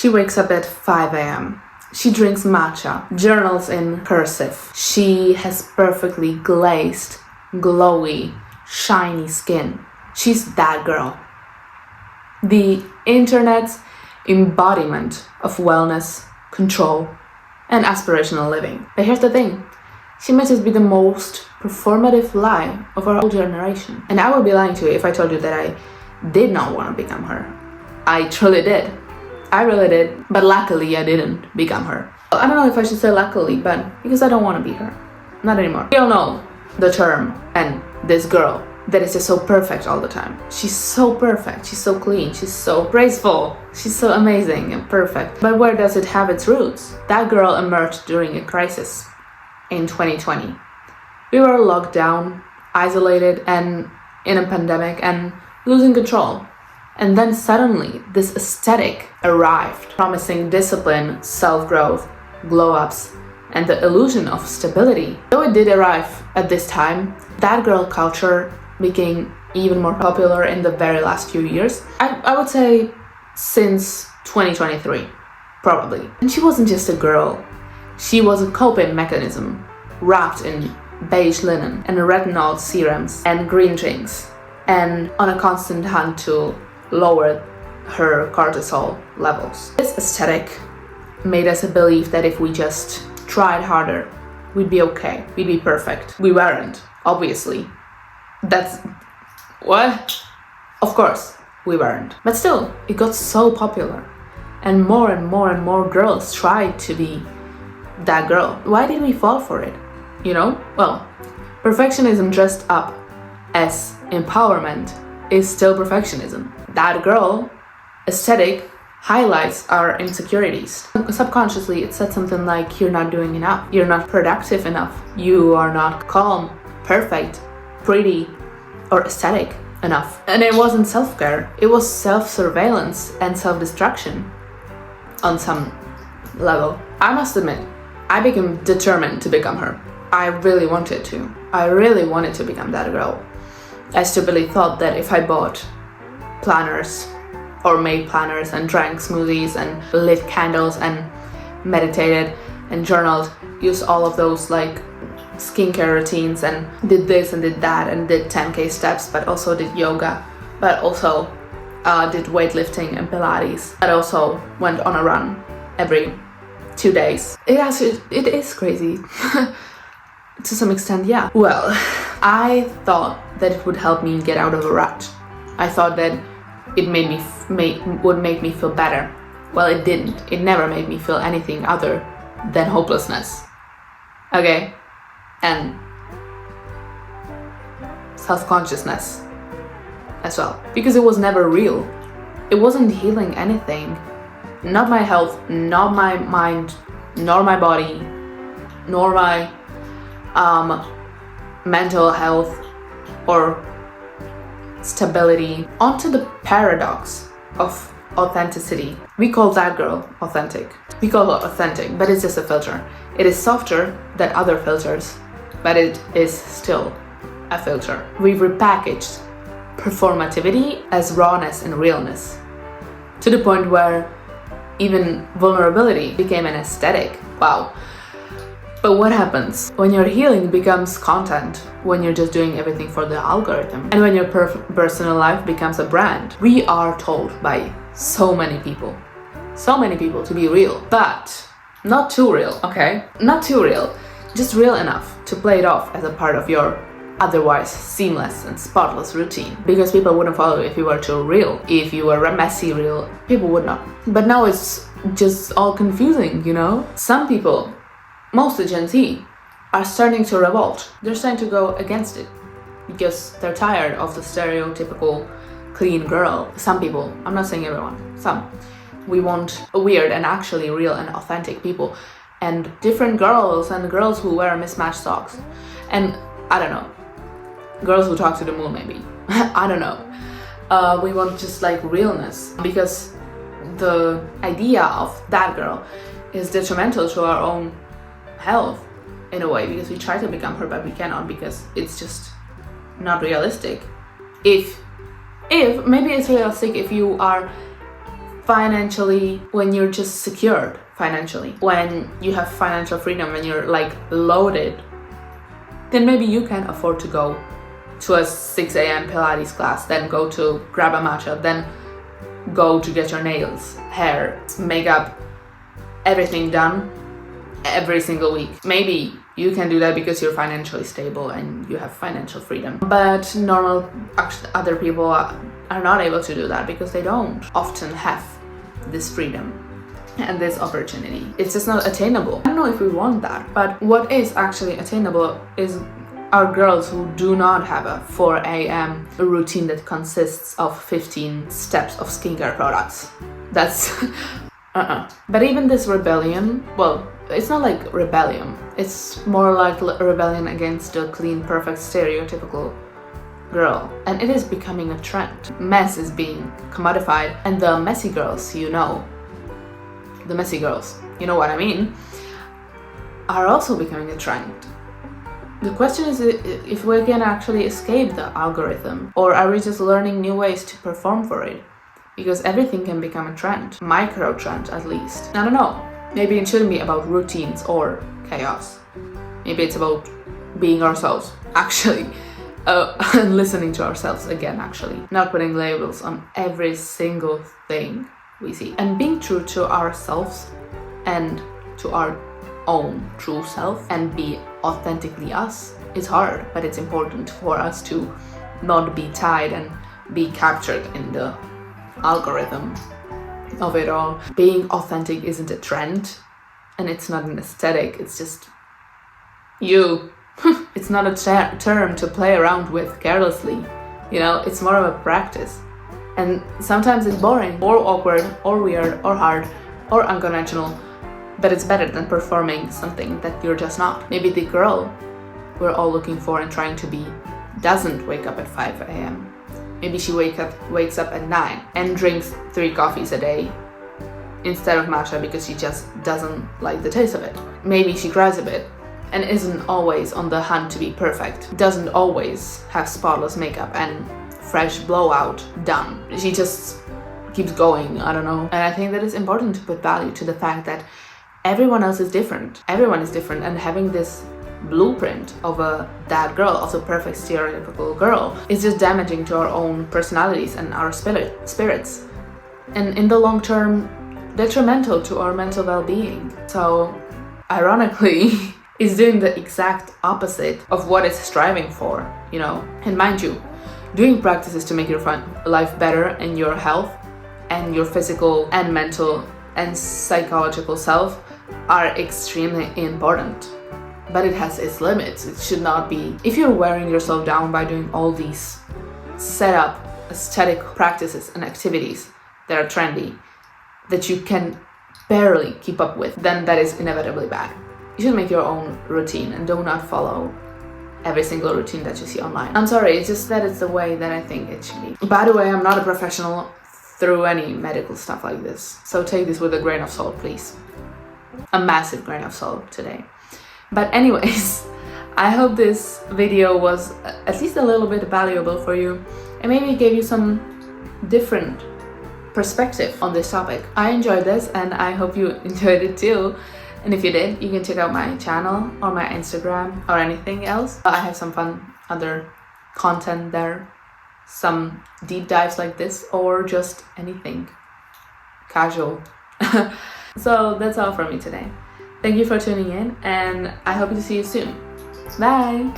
She wakes up at 5 a.m. She drinks matcha, journals in cursive. She has perfectly glazed, glowy, shiny skin. She's that girl. The internet's embodiment of wellness, control, and aspirational living. But here's the thing. She might just be the most performative lie of our whole generation. And I would be lying to you if I told you that I did not want to become her. I truly did. I really did. But luckily I didn't become her. I don't know if I should say luckily, but because I don't want to be her. Not anymore. We all know the term and this girl that is just so perfect all the time. She's so perfect. She's so clean. She's so graceful. She's so amazing and perfect. But where does it have its roots? That girl emerged during a crisis in 2020. We were locked down, isolated, and in a pandemic and losing control. And then suddenly this aesthetic arrived, promising discipline, self-growth, glow-ups, and the illusion of stability. Though it did arrive at this time, that girl culture became even more popular in the very last few years. I would say since 2023, probably. And she wasn't just a girl. She was a coping mechanism wrapped in beige linen and retinol serums and green drinks and on a constant hunt to lower her cortisol levels. This aesthetic made us believe that if we just tried harder, we'd be okay, we'd be perfect. We weren't, obviously. That's what? Of course, we weren't. But still, it got so popular. And more and more and more girls tried to be that girl. Why did we fall for it? You know? Well, perfectionism dressed up as empowerment is still perfectionism. That girl aesthetic highlights our insecurities. Subconsciously, it said something like, you're not doing enough, you're not productive enough, you are not calm, perfect, pretty, or aesthetic enough. And it wasn't self-care, it was self-surveillance and self-destruction on some level. I must admit, I became determined to become her. I really wanted to. I really wanted to become that girl. I stupidly thought that if I bought planners or made planners and drank smoothies and lit candles and meditated and journaled, used all of those like skincare routines and did this and did that and did 10k steps, but also did yoga, but also did weightlifting and Pilates, but also went on a run every 2 days. It is crazy. To some extent, yeah. Well, I thought that it would help me get out of a rut. I thought that it would make me feel better. Well, it didn't. It never made me feel anything other than hopelessness. Okay? And self-consciousness as well. Because it was never real. It wasn't healing anything. Not my health, not my mind, nor my body, nor my mental health or stability. Onto the paradox of authenticity. We call that girl authentic. We call her authentic, but it's just a filter. It is softer than other filters, but it is still a filter. We've repackaged performativity as rawness and realness, to the point where even vulnerability became an aesthetic. Wow. But what happens when your healing becomes content, when you're just doing everything for the algorithm, and when your personal life becomes a brand? We are told by so many people to be real, but not too real, okay? Not too real, just real enough to play it off as a part of your otherwise seamless and spotless routine. Because people wouldn't follow you if you were too real. If you were a messy real, people would not. But now it's just all confusing, you know? Some people, mostly Gen Z, are starting to revolt. They're starting to go against it because they're tired of the stereotypical clean girl. Some people, I'm not saying everyone, some. We want weird and actually real and authentic people, and different girls, and girls who wear mismatched socks, and I don't know, girls who talk to the moon maybe. I don't know. We want just like realness, because the idea of that girl is detrimental to our own health in a way, because we try to become her but we cannot, because it's just not realistic. If maybe it's realistic if you are financially, when you're just secured financially, when you have financial freedom, when you're like loaded, then maybe you can afford to go to a 6 a.m. Pilates class, then go to grab a matcha, then go to get your nails, hair, makeup, everything done every single week. Maybe you can do that because you're financially stable and you have financial freedom. But normal, other people are not able to do that because they don't often have this freedom and this opportunity. It's just not attainable. I don't know if we want that, but what is actually attainable is our girls who do not have a 4 a.m. routine that consists of 15 steps of skincare products. That's But even this rebellion, well, it's not like rebellion. It's more like rebellion against the clean, perfect, stereotypical girl. And it is becoming a trend. Mess is being commodified, and the messy girls, the messy girls, you know what I mean, are also becoming a trend. The question is if we can actually escape the algorithm, or are we just learning new ways to perform for it? Because everything can become a trend, micro trend at least. I don't know, maybe it shouldn't be about routines or chaos. Maybe it's about being ourselves, actually, and listening to ourselves again, actually. Not putting labels on every single thing we see. And being true to ourselves and to our own true self and be authentically us is hard, but it's important for us to not be tied and be captured in the algorithm of it all. Being authentic isn't a trend and it's not an aesthetic, it's just you. It's not a term to play around with carelessly, it's more of a practice. And sometimes it's boring or awkward or weird or hard or unconventional, but it's better than performing something that you're just not. Maybe the girl we're all looking for and trying to be doesn't wake up at 5 a.m. Maybe she wakes up at 9 and drinks 3 coffees a day instead of matcha because she just doesn't like the taste of it. Maybe she cries a bit and isn't always on the hunt to be perfect, doesn't always have spotless makeup and fresh blowout done. She just keeps going, I don't know. And I think that it's important to put value to the fact that everyone else is different. Everyone is different, and having this blueprint of that girl, of the perfect stereotypical girl, is just damaging to our own personalities and our spirits. And in the long term, detrimental to our mental well-being. So, ironically, it's doing the exact opposite of what it's striving for, And mind you, doing practices to make your life better and your health and your physical and mental and psychological self are extremely important. But it has its limits. It should not be. If you're wearing yourself down by doing all these set up aesthetic practices and activities that are trendy, that you can barely keep up with, then that is inevitably bad. You should make your own routine and do not follow every single routine that you see online. I'm sorry, it's just that it's the way that I think it should be. By the way, I'm not a professional through any medical stuff like this, so take this with a grain of salt, please. A massive grain of salt today. But anyways, I hope this video was at least a little bit valuable for you and maybe gave you some different perspective on this topic. I enjoyed this and I hope you enjoyed it too. And if you did, you can check out my channel or my Instagram or anything else. I have some fun other content there, some deep dives like this, or just anything casual. So that's all from me today. Thank you for tuning in, and I hope to see you soon. Bye!